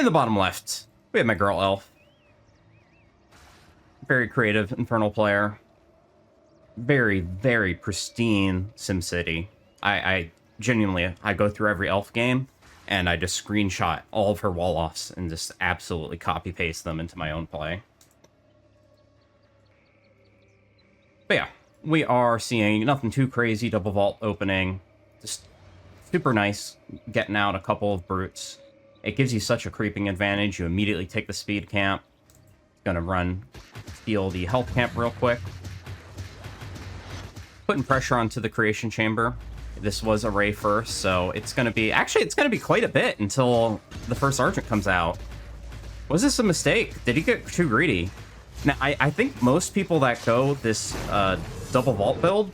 In the bottom left, we have my girl Elf. Very creative, infernal player. Very, very pristine SimCity. I genuinely, I go through every Elf game, and I just screenshot all of her wall-offs and just absolutely copy-paste them into my own play. But yeah, we are seeing nothing too crazy. Double vault opening. Just super nice getting out a couple of brutes. It gives you such a creeping advantage. You immediately take the speed camp. Gonna steal the health camp real quick. Putting pressure onto the creation chamber. This was array first, so it's gonna be... Actually, it's gonna be quite a bit until the first Argent comes out. Was this a mistake? Did he get too greedy? Now, I think most people that go this double vault build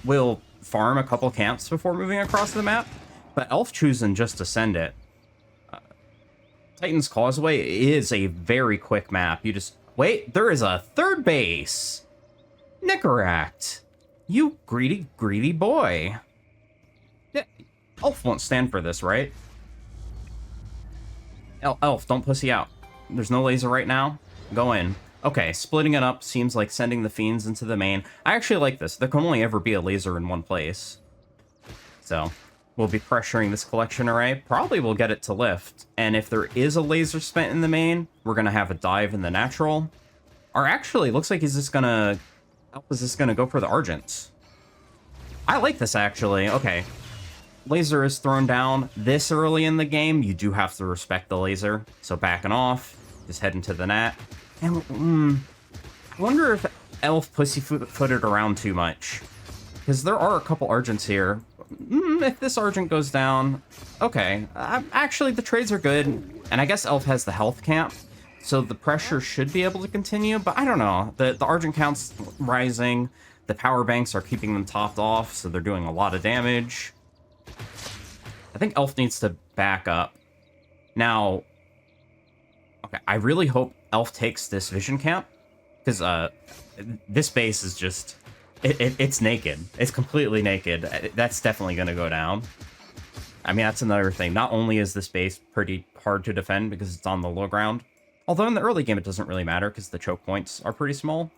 will farm a couple camps before moving across the map, but Elf choosing just to send it. Titan's Causeway is a very quick map. You just... Wait, there is a third base! Nicoract! You greedy, greedy boy. Yeah, Elf won't stand for this, right? Elf, don't pussy out. There's no laser right now. Go in. Okay, splitting it up seems like sending the fiends into the main. I actually like this. There can only ever be a laser in one place. So, we'll be pressuring this collection array. Probably we'll get it to lift. And if there is a laser spent in the main, we're going to have a dive in the natural. Or actually, looks like he's just going to... Elf is just going to go for the Argent. I like this, actually. Okay. Laser is thrown down this early in the game. You do have to respect the laser. So backing off. Just heading to the nat. And I wonder if Elf pussyfooted around too much. Because there are a couple Argents here. If this Argent goes down... Okay. Actually, the trades are good. And I guess Elf has the health camp. So the pressure should be able to continue. But I don't know. The Argent count's rising. The power banks are keeping them topped off. So they're doing a lot of damage. I think Elf needs to back up. Now... Okay, I really hope Elf takes this vision camp. Because this base is just... It's naked. It's completely naked. That's definitely going to go down. I mean, that's another thing. Not only is this base pretty hard to defend because it's on the low ground, although in the early game it doesn't really matter because the choke points are pretty small.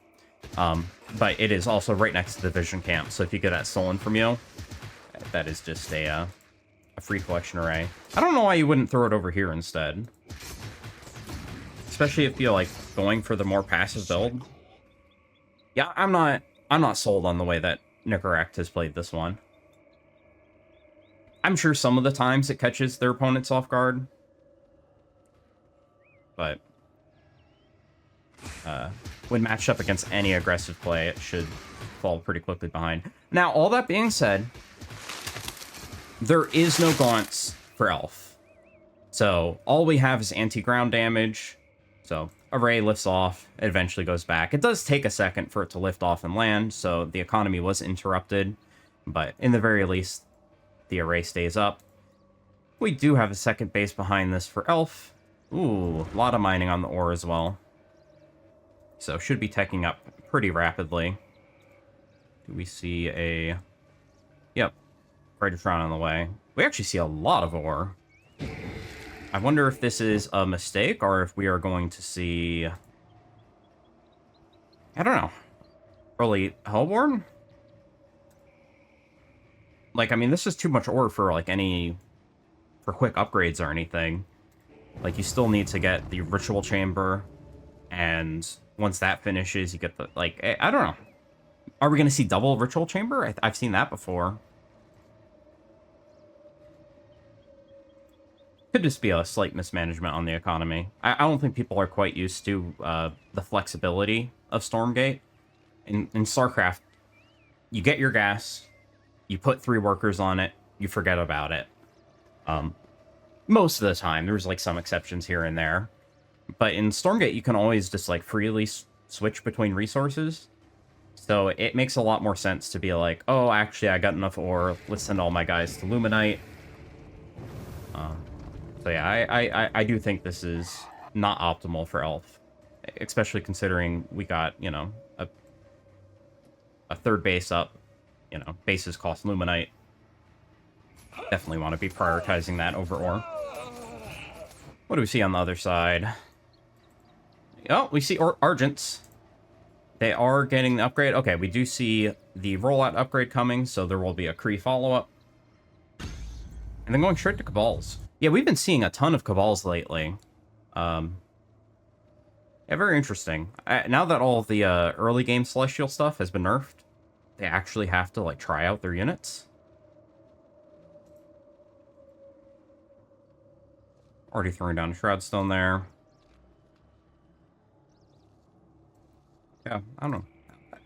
But it is also right next to the vision camp, so if you get that stolen from you, that is just a free collection array. I don't know why you wouldn't throw it over here instead. Especially if you're, like, going for the more passive build. Yeah, I'm not sold on the way that Nicoract has played this one. I'm sure some of the times it catches their opponents off guard. But when matched up against any aggressive play, it should fall pretty quickly behind. Now, all that being said, there is no gaunts for Elf. So all we have is anti-ground damage. So array lifts off, it eventually goes back. It does take a second for it to lift off and land, so the economy was interrupted. But in the very least, the array stays up. We do have a second base behind this for Elf. Ooh, a lot of mining on the ore as well. So should be teching up pretty rapidly. Do we see a... Yep, Predatron on the way. We actually see a lot of ore. I wonder if this is a mistake, or if we are going to see... I don't know. Early Hellborn? Like, I mean, this is too much ore for, like, for quick upgrades or anything. Like, you still need to get the Ritual Chamber, and once that finishes, you get the, like, I don't know. Are we going to see double Ritual Chamber? I've seen that before. Could just be a slight mismanagement on the economy. I don't think people are quite used to the flexibility of Stormgate. In StarCraft, you get your gas, you put 3 workers on it, you forget about it. Most of the time, there's like some exceptions here and there. But in Stormgate, you can always just like freely switch between resources. So it makes a lot more sense to be like, oh, actually, I got enough ore, let's send all my guys to Luminite. So yeah, I do think this is not optimal for Elf. Especially considering we got, you know, a third base up. You know, bases cost Luminite. Definitely want to be prioritizing that over ore. What do we see on the other side? Oh, we see Argents. They are getting the upgrade. Okay, we do see the rollout upgrade coming, so there will be a Kree follow-up. And then going straight to Cabals. Yeah, we've been seeing a ton of Cabals lately. Yeah, very interesting. Now that all of the early game Celestial stuff has been nerfed, they actually have to, like, try out their units. Already throwing down a Shroudstone there. Yeah, I don't know.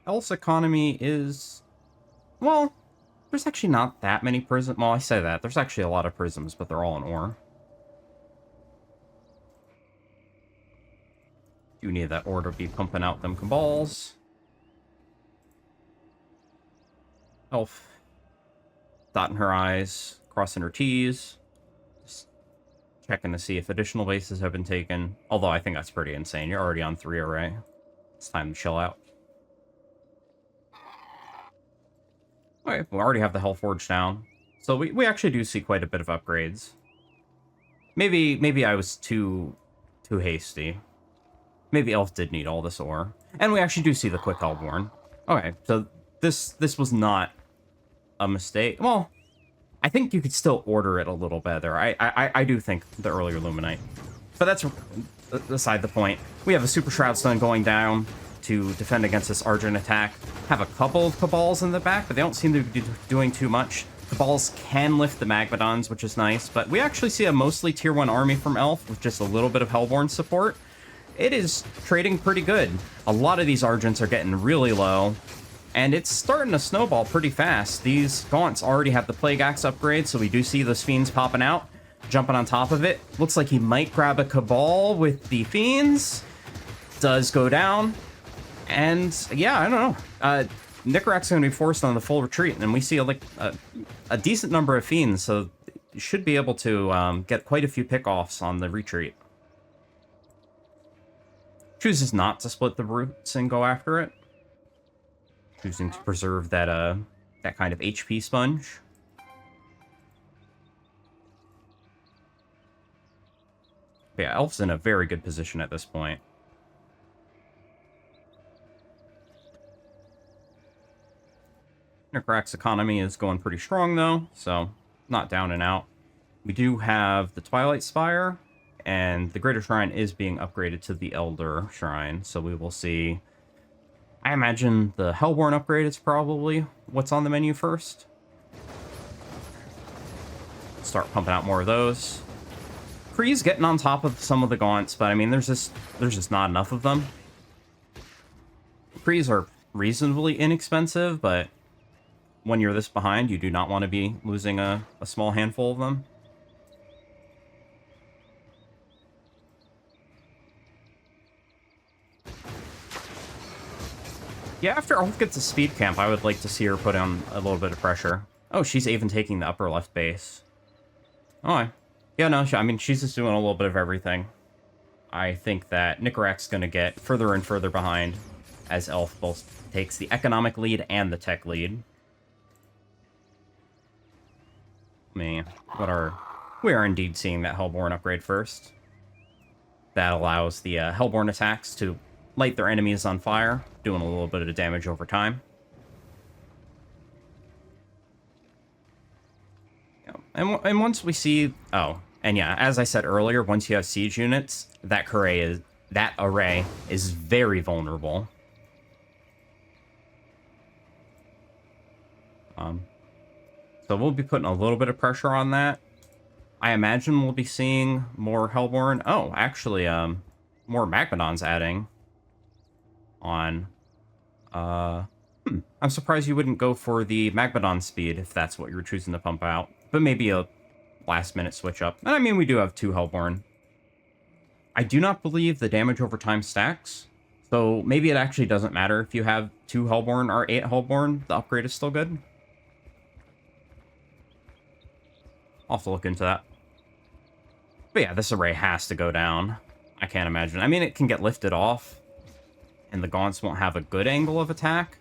Elf's economy is... Well, there's actually not that many prisms. Well, I say that. There's actually a lot of prisms, but they're all in ore. You need that ore to be pumping out them Cabals. Elf. Dotting her I's, crossing her T's. Just checking to see if additional bases have been taken. Although I think that's pretty insane. You're already on 3 array. It's time to chill out. Okay, we already have the Hellforge down. So we actually do see quite a bit of upgrades. Maybe I was too hasty. Maybe Elf did need all this ore. And we actually do see the Quick Hellborn. Okay, so this was not a mistake. Well, I think you could still order it a little better. I do think the earlier Luminite. But that's beside the point. We have a Super Shroudstone going down to defend against this Argent attack. Have a couple of Cabals in the back, but they don't seem to be doing too much. Cabals can lift the Magmadons, which is nice, but we actually see a mostly tier 1 army from Elf with just a little bit of Hellborn support. It is trading pretty good. A lot of these Argents are getting really low, and it's starting to snowball pretty fast. These Gaunts already have the Plague Axe upgrade, so we do see those Fiends popping out, jumping on top of it. Looks like he might grab a Cabal with the Fiends. Does go down. And, yeah, I don't know. Nicoract's going to be forced on the full retreat, and we see a decent number of Fiends, so you should be able to get quite a few pickoffs on the retreat. Chooses not to split the roots and go after it. Choosing to preserve that that kind of HP sponge. But yeah, Elf's in a very good position at this point. Nicoract's economy is going pretty strong, though, so not down and out. We do have the Twilight Spire, and the Greater Shrine is being upgraded to the Elder Shrine, so we will see. I imagine the Hellborn upgrade is probably what's on the menu first. Start pumping out more of those. Kree's getting on top of some of the Gaunts, but I mean, there's just not enough of them. Kree's are reasonably inexpensive, but when you're this behind, you do not want to be losing a small handful of them. Yeah, after Elf gets a speed camp, I would like to see her put on a little bit of pressure. Oh, she's even taking the upper left base. Oh, yeah, no, I mean, she's just doing a little bit of everything. I think that Nicoract's going to get further and further behind as Elf both takes the economic lead and the tech lead. We are indeed seeing that Hellborn upgrade first. That allows the Hellborn attacks to light their enemies on fire, doing a little bit of damage over time. Yeah. And once we see... Oh, and yeah, as I said earlier, once you have siege units, that array is very vulnerable. So we'll be putting a little bit of pressure on that. I imagine we'll be seeing more Hellborn. Oh, actually, more Magmadons adding on. I'm surprised you wouldn't go for the Magmadon speed if that's what you're choosing to pump out. But maybe a last-minute switch up. And I mean, we do have 2 Hellborn. I do not believe the damage over time stacks. So maybe it actually doesn't matter if you have 2 Hellborn or 8 Hellborn. The upgrade is still good. I'll have to look into that. But yeah, this array has to go down. I can't imagine. I mean, it can get lifted off, and the Gaunts won't have a good angle of attack.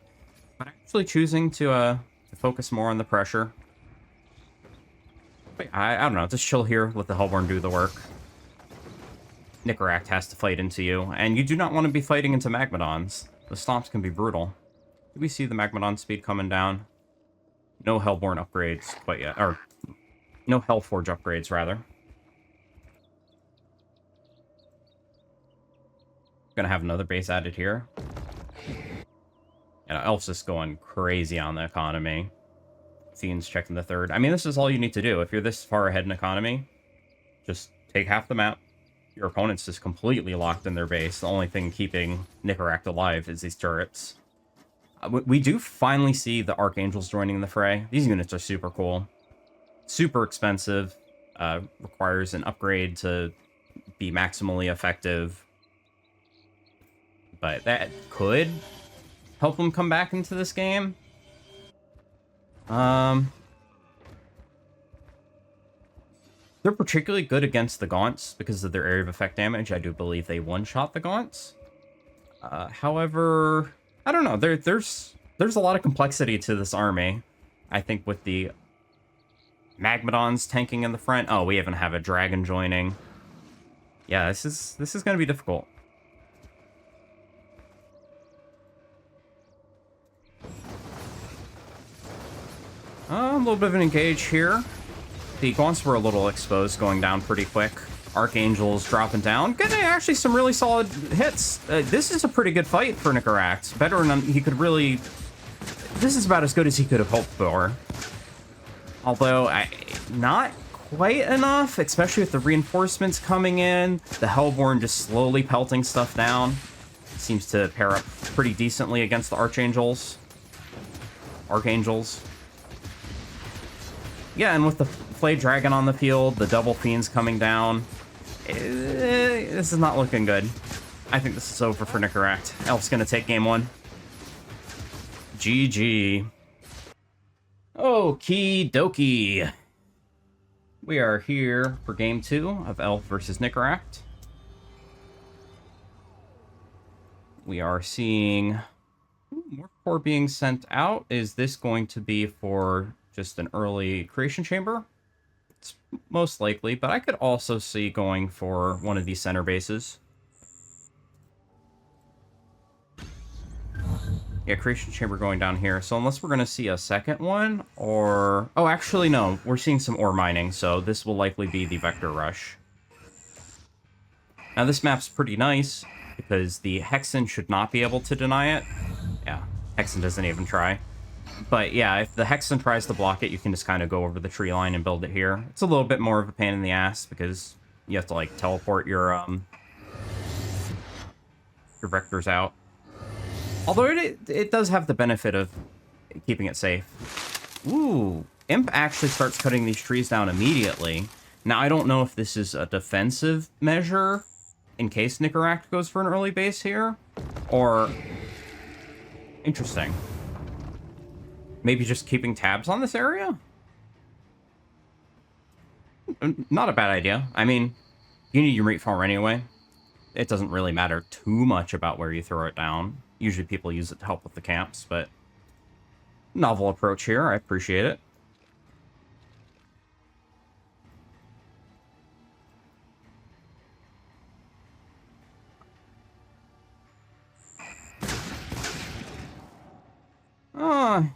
But actually choosing to focus more on the pressure. But I don't know, just chill here, let the Hellborn do the work. Nicoract has to fight into you, and you do not want to be fighting into Magmadons. The stomps can be brutal. Do we see the Magmadon speed coming down? No Hellborn upgrades quite yet, or no Hellforge upgrades, rather. Gonna have another base added here. You know, Elf's just going crazy on the economy. Fiend's checking the third. I mean, this is all you need to do. If you're this far ahead in economy, just take half the map. Your opponent's just completely locked in their base. The only thing keeping Nicoract alive is these turrets. We do finally see the Archangels joining the fray. These units are super cool. Super expensive. Requires an upgrade to be maximally effective. But that could help them come back into this game. They're particularly good against the Gaunts because of their area of effect damage. I do believe they one-shot the Gaunts. However, I don't know. There's a lot of complexity to this army. I think with the Magmadons tanking in the front. Oh, we even have a dragon joining. Yeah, this is going to be difficult. A little bit of an engage here. The Gaunts were a little exposed, going down pretty quick. Archangels dropping down. Getting actually some really solid hits. This is a pretty good fight for Nicoract. Better than he could really... This is about as good as he could have hoped for. Although, not quite enough, especially with the reinforcements coming in. The Hellborn just slowly pelting stuff down. Seems to pair up pretty decently against the Archangels. Archangels. Yeah, and with the Flayed Dragon on the field, the double Fiends coming down, this is not looking good. I think this is over for Nicoract. Elf's gonna take game one. GG. Okie dokie. We are here for game two of Elf versus Nicoract. We are seeing more core being sent out. Is this going to be for just an early creation chamber? It's most likely, but I could also see going for one of these center bases. Yeah, creation chamber going down here. So unless we're going to see a second one, or... Oh, actually, no. We're seeing some ore mining, so this will likely be the Vector Rush. Now, this map's pretty nice, because the Hexen should not be able to deny it. Yeah, Hexen doesn't even try. But yeah, if the Hexen tries to block it, you can just kind of go over the tree line and build it here. It's a little bit more of a pain in the ass because you have to like teleport your vectors out. Although it does have the benefit of keeping it safe. Ooh, Imp actually starts cutting these trees down immediately. Now I don't know if this is a defensive measure in case Nicoract goes for an early base here, or interesting. Maybe just keeping tabs on this area? Not a bad idea. I mean, you need your meat farm anyway. It doesn't really matter too much about where you throw it down. Usually people use it to help with the camps, but novel approach here. I appreciate it.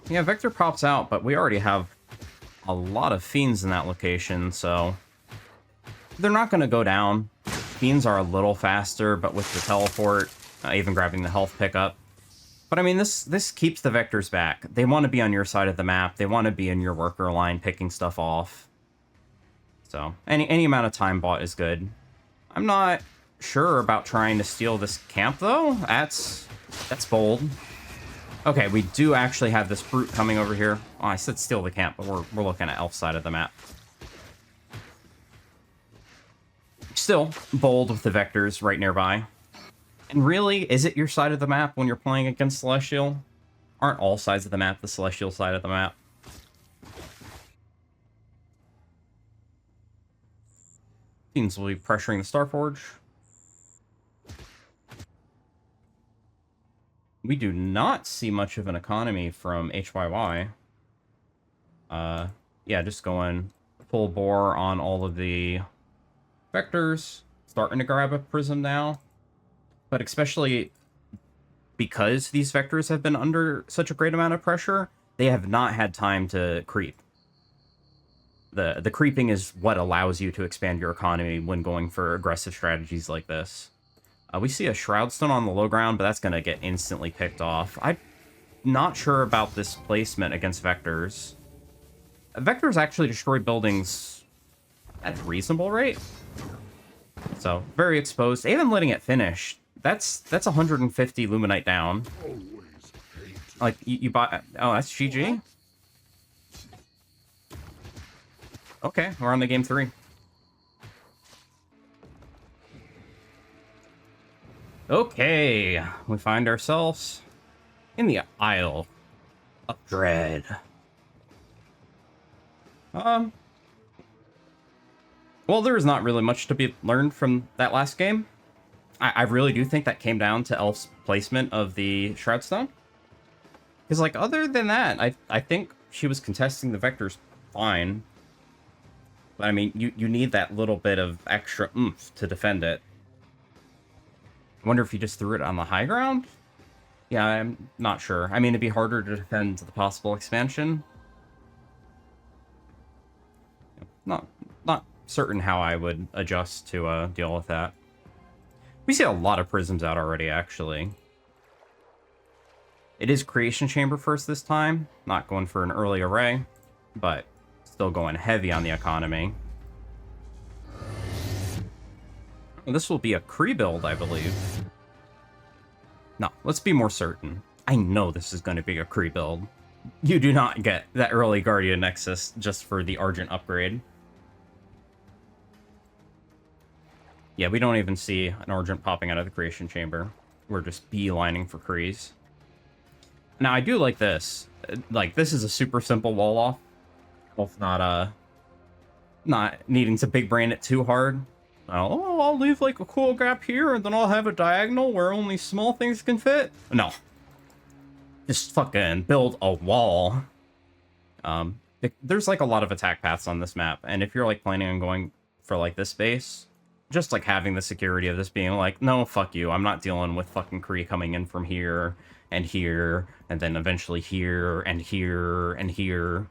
Yeah, Vector pops out, but we already have a lot of Fiends in that location, so they're not going to go down. Fiends are a little faster, but with the teleport, even grabbing the health pickup. But I mean, this keeps the Vectors back. They want to be on your side of the map. They want to be in your worker line, picking stuff off. So any amount of time bought is good. I'm not sure about trying to steal this camp, though. That's bold. Okay, we do actually have this brute coming over here. Oh, I said steal the camp, but we're looking at Elf side of the map. Still, bold with the Vectors right nearby. And really, is it your side of the map when you're playing against Celestial? Aren't all sides of the map the Celestial side of the map? Fiends will be pressuring the Starforge. We do not see much of an economy from HYY. Yeah, just going full bore on all of the Vectors. starting to grab a prism now. But especially because these vectors have been under such a great amount of pressure, they have not had time to creep. The creeping is what allows you to expand your economy when going for aggressive strategies like this. We see a Shroud Stone on the low ground, but that's going to get instantly picked off. I'm not sure about this placement against vectors. Vectors actually destroy buildings at a reasonable rate. So, very exposed. Even letting it finish, that's 150 Luminite down. Like, you bought... Oh, that's GG? Okay, we're on to game 3. Okay, we find ourselves in the Isle of Dread. Well, there's not really much to be learned from that last game. I really do think that came down to Elf's placement of the Shroud Stone. Because, like, other than that, I think she was contesting the vectors fine. But, I mean, you need that little bit of extra oomph to defend it. I wonder if you just threw it on the high ground? Yeah, I'm not sure. I mean, it'd be harder to defend the possible expansion. Not certain how I would adjust to deal with that. We see a lot of prisms out already, actually. It is Creation Chamber first this time. Not going for an early array, but still going heavy on the economy. This will be a Kree build, I believe. No, let's be more certain. I know this is going to be a Kree build. You do not get that early Guardian Nexus just for the Argent upgrade. Yeah, we don't even see an Argent popping out of the Creation Chamber. We're just beelining for Krees. Now, I do like this. Like, this is a super simple wall-off. Both not needing to big brain it too hard. Oh, I'll leave, like, a cool gap here, and then I'll have a diagonal where only small things can fit. No. Just fucking build a wall. There's, like, a lot of attack paths on this map, and if you're, like, planning on going for, like, this base, just, like, having the security of this being like, no, fuck you, I'm not dealing with fucking Kree coming in from here, and then eventually here, and here, and here.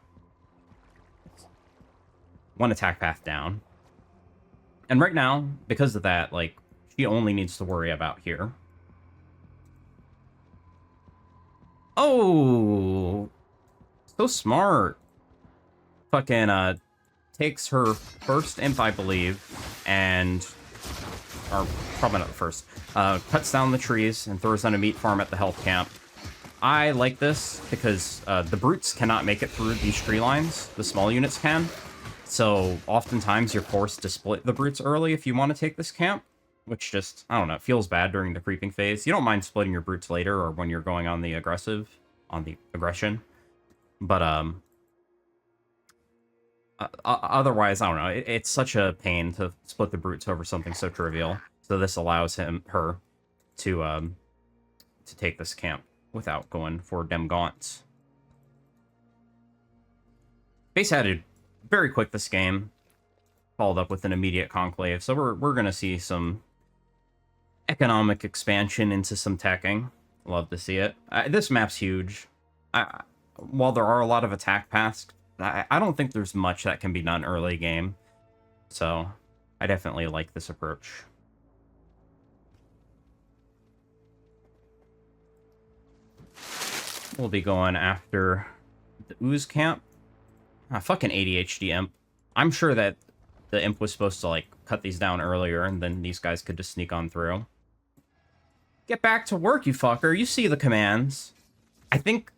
One attack path down. And right now, because of that, like, she only needs to worry about here. Oh! So smart. Fucking, takes her first imp, I believe, and... or probably not the first. Cuts down the trees and throws down a meat farm at the health camp. I like this because the brutes cannot make it through these tree lines. The small units can. So oftentimes you're forced to split the brutes early if you want to take this camp. Which just, I don't know, it feels bad during the creeping phase. You don't mind splitting your brutes later or when you're going on the aggression. But, otherwise, I don't know, it's such a pain to split the brutes over something so trivial. So this allows her to take this camp without going for dem gaunts. Base added very quick this game, followed up with an immediate conclave, so we're gonna see some economic expansion into some teching. Love to see it. This map's huge. While there are a lot of attack paths, I don't think there's much that can be done early game, so I definitely like this approach. We'll be going after the Ooze camp. Fucking ADHD imp. I'm sure that the imp was supposed to, like, cut these down earlier, and then these guys could just sneak on through. Get back to work, you fucker. You see the commands. I think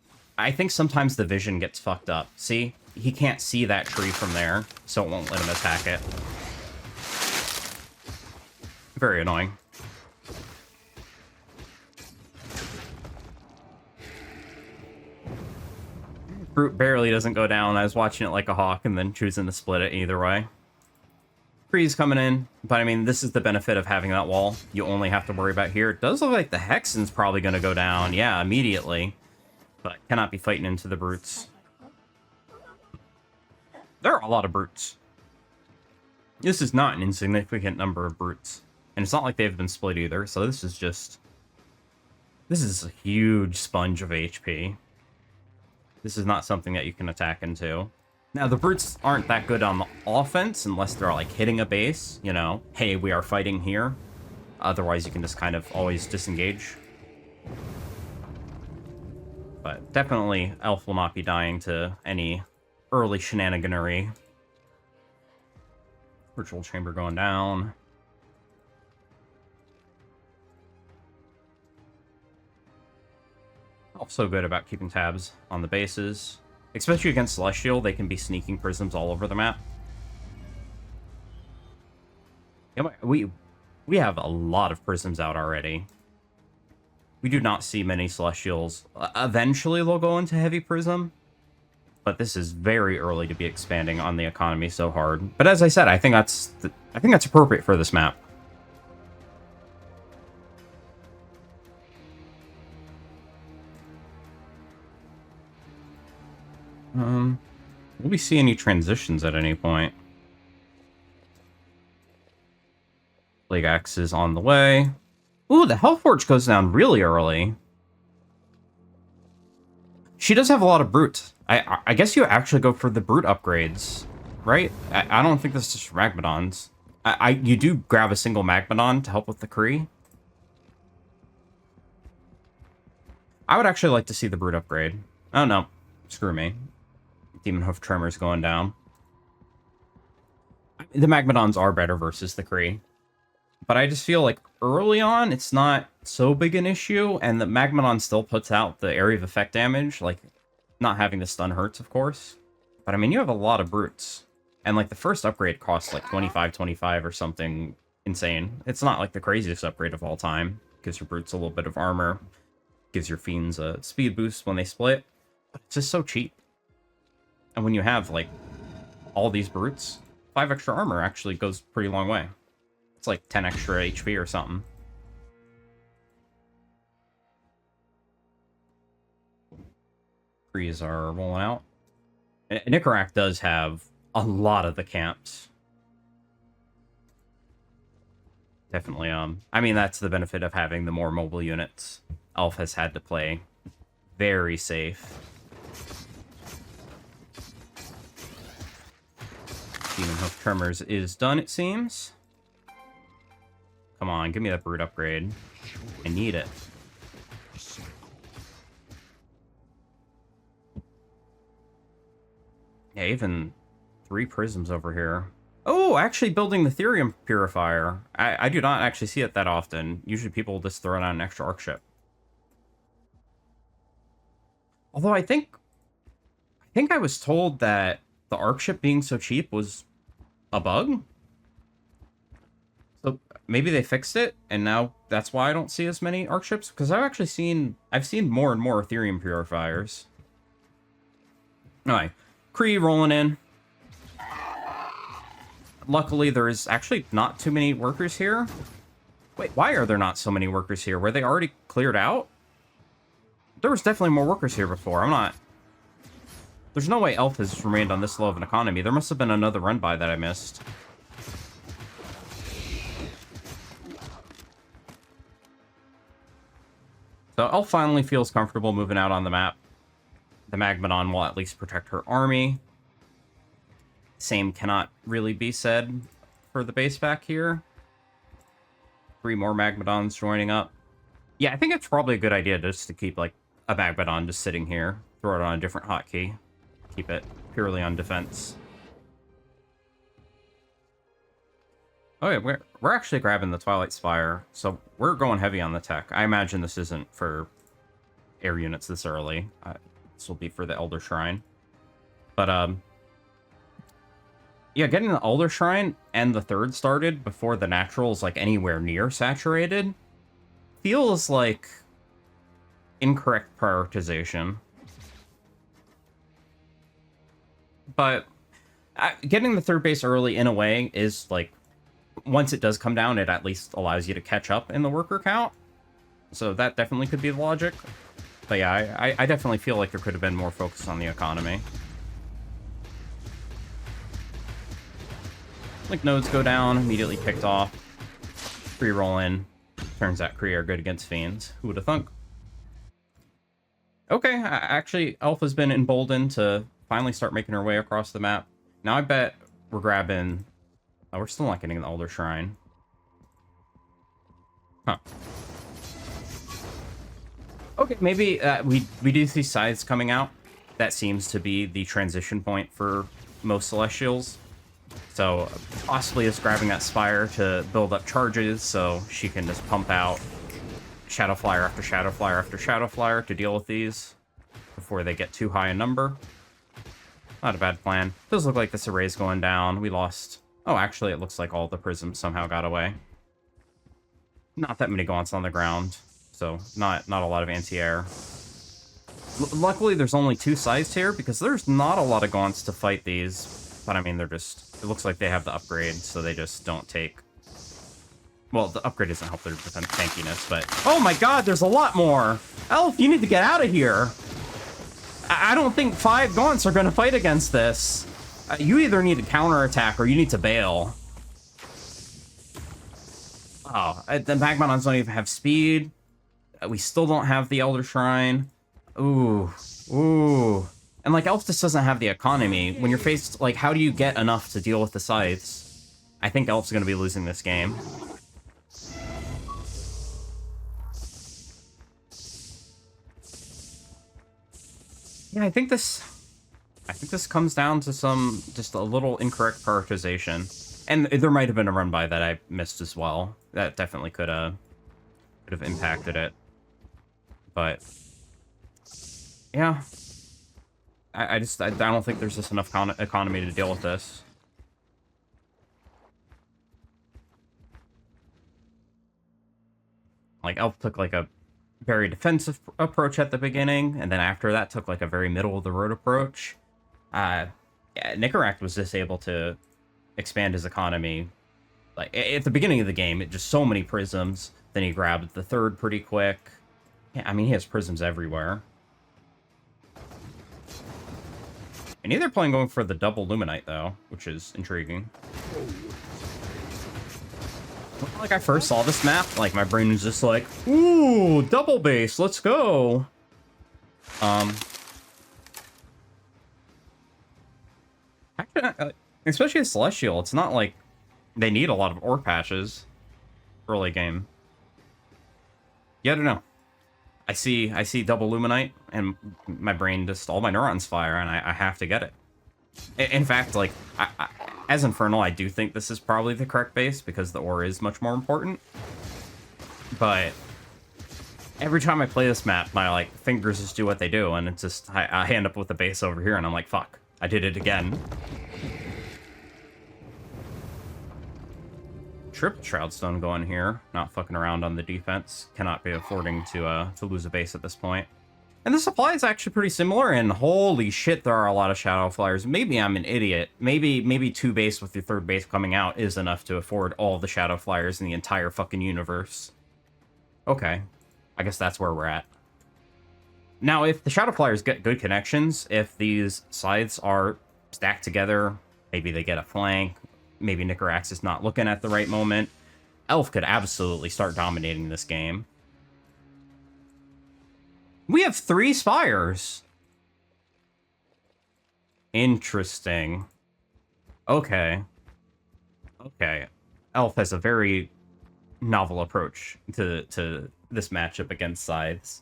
sometimes the vision gets fucked up. See? He can't see that tree from there, so it won't let him attack it. Very annoying. Brute barely doesn't go down. I was watching it like a hawk and then choosing to split it either way. Freeze coming in, but I mean, this is the benefit of having that wall. You only have to worry about here. It does look like the Hexen's probably going to go down. Yeah, immediately. But cannot be fighting into the brutes. There are a lot of brutes. This is not an insignificant number of brutes. And it's not like they've been split either, so this is just... This is a huge sponge of HP. This is not something that you can attack into. Now, the brutes aren't that good on the offense unless they're, like, hitting a base, you know. Hey, we are fighting here. Otherwise, you can just kind of always disengage. But definitely, Elf will not be dying to any early shenaniganery. Virtual Chamber going down. Also good about keeping tabs on the bases. Especially against Celestial, they can be sneaking prisms all over the map. Yeah, we have a lot of prisms out already. We do not see many Celestials. Eventually they'll go into heavy prism. But this is very early to be expanding on the economy so hard. But as I said, I think that's appropriate for this map. Will we see any transitions at any point? Plague Axe is on the way. Ooh, the Hellforge goes down really early. She does have a lot of brute. I guess you actually go for the brute upgrades, right? I don't think this is just Magmadons. You do grab a single Magmadon to help with the Kree. I would actually like to see the brute upgrade. Oh no, screw me. Demon Hoof Tremor's going down. The Magmadons are better versus the Kree. But I just feel like early on, it's not so big an issue, and the Magmadon still puts out the area of effect damage, like, not having the stun hurts, of course. But I mean, you have a lot of brutes. And like, the first upgrade costs like 25 or something insane. It's not like the craziest upgrade of all time. Gives your brutes a little bit of armor. Gives your fiends a speed boost when they split. But it's just so cheap. And when you have, like, all these brutes, 5 extra armor actually goes a pretty long way. It's like 10 extra HP or something. Trees are rolling out. Nicoract does have a lot of the camps. Definitely, I mean, that's the benefit of having the more mobile units. Elf has had to play very safe. Demon Hoof Tremors is done, it seems. Come on, give me that brute upgrade. I need it. Yeah, even 3 prisms over here. Oh, actually building the Therium Purifier. I do not actually see it that often. Usually people just throw it on an extra arc ship. Although I think I was told that the arc ship being so cheap was a bug. So maybe they fixed it, and now that's why I don't see as many arc ships. Because I've seen more and more Therium Purifiers. Alright, Kree rolling in. Luckily, there is actually not too many workers here. Wait, why are there not so many workers here? Were they already cleared out? There was definitely more workers here before. There's no way Elf has remained on this low of an economy. There must have been another run-by that I missed. So Elf finally feels comfortable moving out on the map. The Magmadon will at least protect her army. Same cannot really be said for the base back here. 3 more Magmadons joining up. Yeah, I think it's probably a good idea just to keep, like, a Magmadon just sitting here. Throw it on a different hotkey. Keep it purely on defense. Okay, we're actually grabbing the Twilight Spire, so we're going heavy on the tech. I imagine this isn't for air units this early. This will be for the Elder Shrine. But, yeah, getting the Elder Shrine and the 3rd started before the natural is, like, anywhere near saturated feels like incorrect prioritization. But getting the 3rd base early, in a way, is, like, once it does come down, it at least allows you to catch up in the worker count. So that definitely could be the logic. But yeah, I definitely feel like there could have been more focus on the economy. Like, nodes go down, immediately picked off. Free roll in. Turns out Kree are good against Fiends. Who would have thunk? Okay, actually, Elf has been emboldened to finally start making her way across the map. Now I bet we're grabbing... Oh, we're still not getting the Elder Shrine. Huh. Okay, maybe we do see scythes coming out. That seems to be the transition point for most Celestials. So possibly just grabbing that Spire to build up charges so she can just pump out Shadow Flyer after Shadow Flyer after Shadow Flyer to deal with these before they get too high in number. Not a bad plan. Does look like this array's going down. We lost... Oh, actually, it looks like all the prisms somehow got away. Not that many gaunts on the ground, so not a lot of anti-air. Luckily, there's only 2 scythes here, because there's not a lot of gaunts to fight these. But, I mean, they're just... It looks like they have the upgrade, so they just don't take... Well, the upgrade doesn't help their defense tankiness, but... Oh my god, there's a lot more! Elf, you need to get out of here! I don't think 5 gaunts are going to fight against this. You either need to counterattack or you need to bail. Oh, the Magmadons don't even have speed. We still don't have the Elder Shrine. Ooh. Ooh. And, like, Elf just doesn't have the economy. When you're faced, like, how do you get enough to deal with the scythes? I think Elf's going to be losing this game. Yeah, I think this comes down to just a little incorrect prioritization. And there might have been a run by that I missed as well. That definitely could have impacted it. But yeah. I don't think there's just enough economy to deal with this. Like, Elf took like a very defensive approach at the beginning, and then after that took like a very middle of the road approach. Yeah, Nicoract was just able to expand his economy. Like, at the beginning of the game, it just so many prisms. Then he grabbed the 3rd pretty quick. Yeah, I mean, he has prisms everywhere. And either playing going for the double Luminite, though, which is intriguing. When, like, I first saw this map, like, my brain was just like, ooh, double base, let's go. Actually, especially a Celestial, it's not like they need a lot of ore patches early game. Yeah, I don't know. I see double Luminite, and my brain just, all my neurons fire, and I have to get it. In fact, like, as Infernal, I do think this is probably the correct base, because the ore is much more important. But every time I play this map, my, like, fingers just do what they do, and it's just, I end up with the base over here, and I'm like, fuck, I did it again. Triple Shroudstone going here. Not fucking around on the defense. Cannot be affording to lose a base at this point. And the supply is actually pretty similar, and holy shit, there are a lot of Shadow Flyers. Maybe I'm an idiot. Maybe 2 base with your 3rd base coming out is enough to afford all the Shadow Flyers in the entire fucking universe. Okay. I guess that's where we're at. Now, if the Shadow Flyers get good connections, if these scythes are stacked together, maybe they get a flank, maybe Nicoract is not looking at the right moment, Elf could absolutely start dominating this game. We have 3 Spires. Interesting. Okay. Okay. Elf has a very novel approach to this matchup against scythes.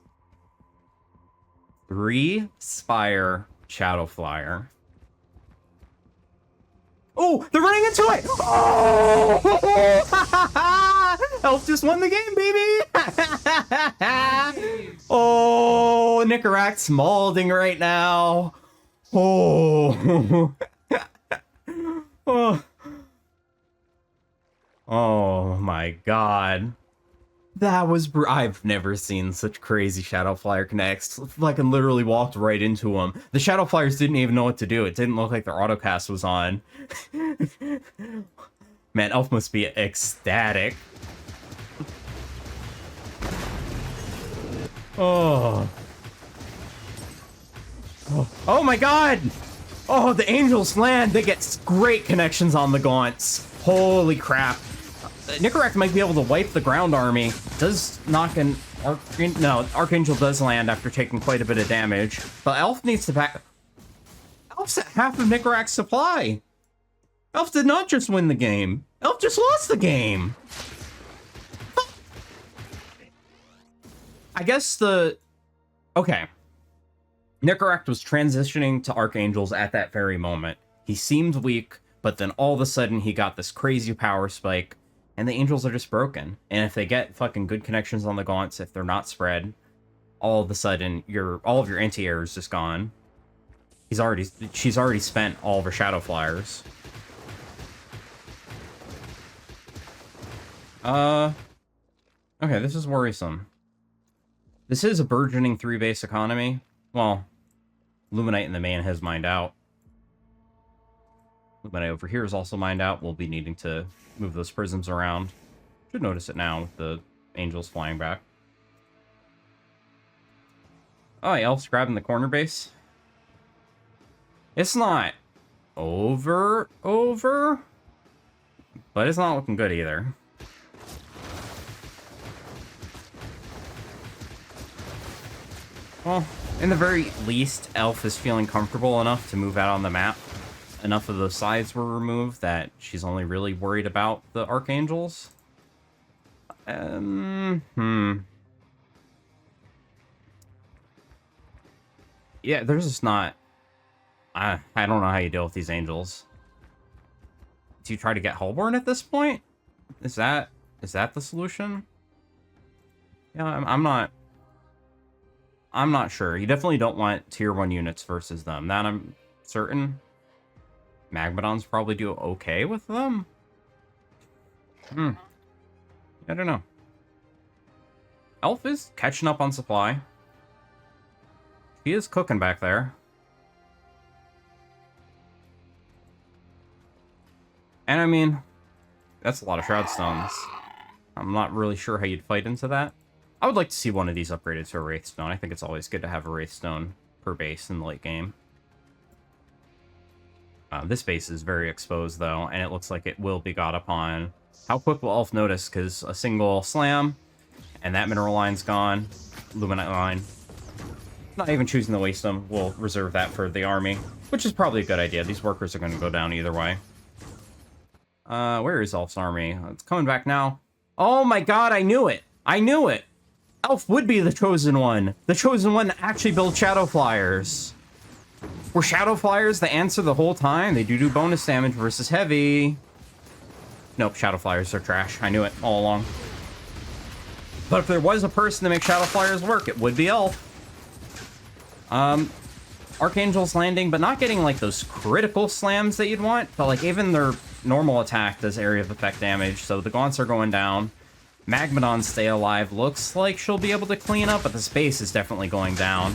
3 Spire Shadow Flyer. Oh, they're running into it! Oh! Elf just won the game, baby! Oh, Nicoract's mauling right now. Oh. Oh. Oh my god. That was I've never seen such crazy Shadow Flyer connects. Fucking literally walked right into them. The Shadow Flyers didn't even know what to do. It didn't look like their autocast was on. Man, Elf must be ecstatic. Oh. Oh my god! Oh, the Angels land. They get great connections on the gaunts. Holy crap. Nicoract might be able to wipe the ground army. Does knock an no, Archangel does land after taking quite a bit of damage. But Elf needs to back. Elf's at half of Nicoract's supply. Elf did not just win the game. Elf just lost the game. I guess okay. Nicoract was transitioning to Archangels at that very moment. He seemed weak, but then all of a sudden he got this crazy power spike, and the Angels are just broken. And if they get fucking good connections on the gaunts, if they're not spread, all of a sudden all of your anti-air is just gone. She's already spent all of her Shadow Flyers. Okay, this is worrisome. This is a burgeoning 3-base economy. Well, Luminite in the main has mined out. Luminite over here is also mined out. We'll be needing to move those prisms around. Should notice it now with the Angels flying back. Oh, yeah, Elf's grabbing the corner base. It's not over, but it's not looking good either. Well, in the very least, Elf is feeling comfortable enough to move out on the map. Enough of those sides were removed that she's only really worried about the Archangels. Yeah, there's just not... I don't know how you deal with these Angels. Do you try to get Hullborn at this point? Is that the solution? Yeah, I'm not sure. You definitely don't want tier 1 units versus them. That I'm certain. Magmadons probably do okay with them. I don't know. Elf is catching up on supply. She is cooking back there. And I mean, that's a lot of Shroud Stones. I'm not really sure how you'd fight into that. I would like to see one of these upgraded to a Wraith Stone. I think it's always good to have a Wraith Stone per base in the late game. This base is very exposed, though, and it looks like it will be got upon. How quick will Elf notice? Because a single slam, and that mineral line's gone. Luminite line. Not even choosing to waste them. We'll reserve that for the army, which is probably a good idea. These workers are going to go down either way. Where is Elf's army? It's coming back now. Oh my god, I knew it! I knew it! Elf would be the chosen one. The chosen one to actually build Shadow Flyers. Were Shadow Flyers the answer the whole time? They do bonus damage versus heavy. Nope, Shadow Flyers are trash. I knew it all along. But if there was a person to make Shadow Flyers work, it would be Elf. Archangel's landing, but not getting, like, those critical slams that you'd want. But, like, even their normal attack does area of effect damage, so the gaunts are going down. Magmadons stay alive. Looks like she'll be able to clean up, but the space is definitely going down.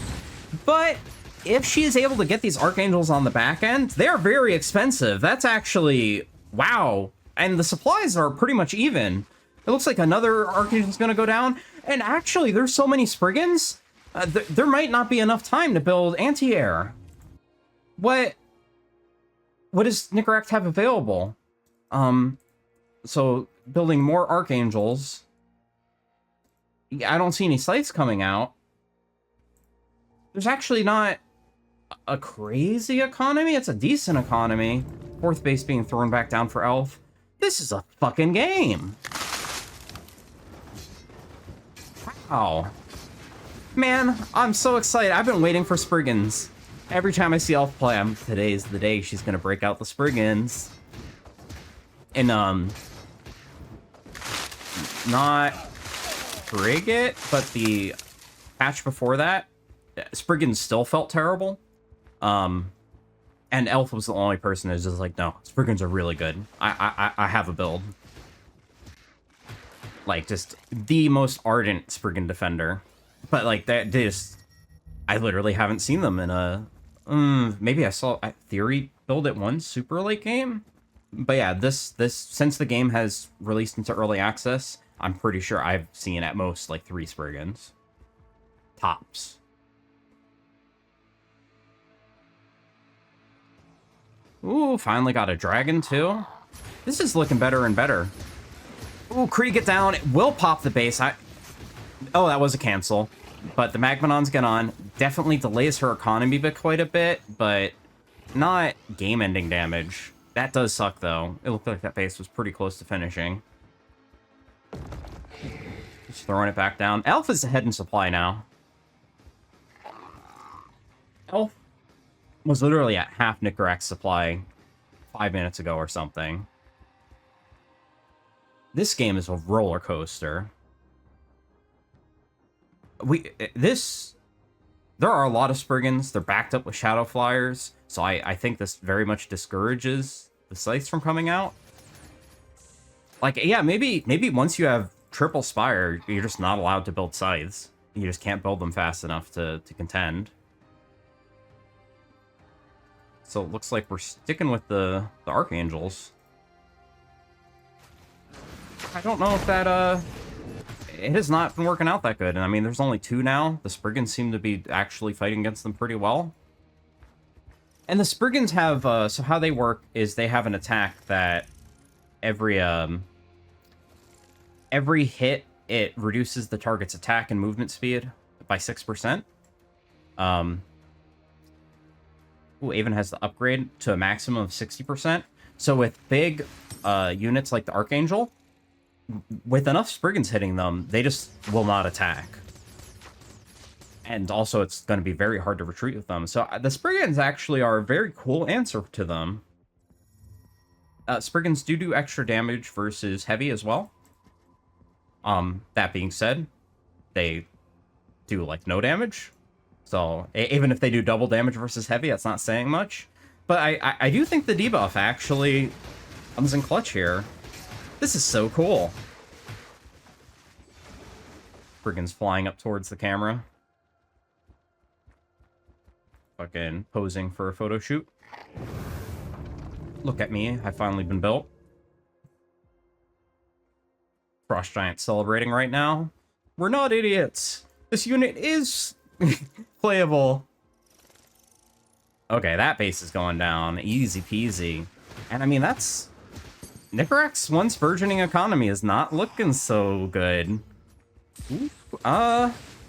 But if she is able to get these Archangels on the back end, they're very expensive. That's actually... wow. And the supplies are pretty much even. It looks like another Archangel's going to go down. And actually, there's so many Spriggans, there might not be enough time to build anti-air. What does Nicoract have available? So building more Archangels. I don't see any sites coming out. There's actually not a crazy economy. It's a decent economy. 4th base being thrown back down for Elf. This is a fucking game. Wow. Man, I'm so excited. I've been waiting for Spriggans. Every time I see Elf play, today's the day she's gonna break out the Spriggans. And, not Frigate, but the patch before that, Spriggans still felt terrible. And Elf was the only person who's just like, no, Spriggans are really good. I have a build. Like, just the most ardent Spriggan defender. But, like, that just... I literally haven't seen them in a... maybe I saw a Theory build it one super late game? But yeah, this since the game has released into early access, I'm pretty sure I've seen at most, like, 3 Spriggans. Tops. Ooh, finally got a dragon, too. This is looking better and better. Ooh, Kree, get down. It will pop the base. Oh, that was a cancel. But the Magmadons get on. Definitely delays her economy by quite a bit, but not game-ending damage. That does suck, though. It looked like that base was pretty close to finishing. Just throwing it back down. Elf is ahead in supply now. Elf was literally at half Nicoract's supply 5 minutes ago or something. This game is a roller coaster. There are a lot of Spriggans. They're backed up with Shadow Flyers, so I think this very much discourages the scythes from coming out. Like, yeah, maybe once you have triple Spire, you're just not allowed to build scythes. You just can't build them fast enough to contend. So it looks like we're sticking with the Archangels. I don't know if that, it has not been working out that good. And I mean, there's only 2 now. The Spriggans seem to be actually fighting against them pretty well. And the Spriggans have, so how they work is they have an attack that every hit, it reduces the target's attack and movement speed by 6%. Ooh, Aven has the upgrade to a maximum of 60%. So with big units like the Archangel, with enough Spriggans hitting them, they just will not attack. And also, it's going to be very hard to retreat with them. So the Spriggans actually are a very cool answer to them. Spriggans do extra damage versus heavy as well. That being said, they do, like, no damage. So even if they do double damage versus heavy, that's not saying much. But I do think the debuff actually comes in clutch here. This is so cool. Spriggans flying up towards the camera. Fucking posing for a photo shoot. Look at me, I've finally been built. Frost Giant celebrating right now. We're not idiots. This unit is playable. Okay, that base is going down. Easy peasy. And I mean, that's... Nicoract's once burgeoning economy is not looking so good.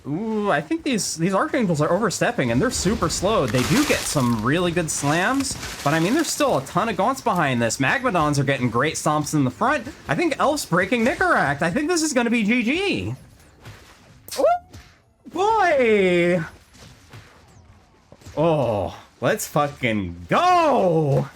Ooh, I think these Archangels are overstepping, and they're super slow. They do get some really good slams, but I mean, there's still a ton of gaunts behind this. Magmadons are getting great stomps in the front. I think Elf's breaking Nicoract. I think this is going to be GG. Ooh, boy! Oh, let's fucking go!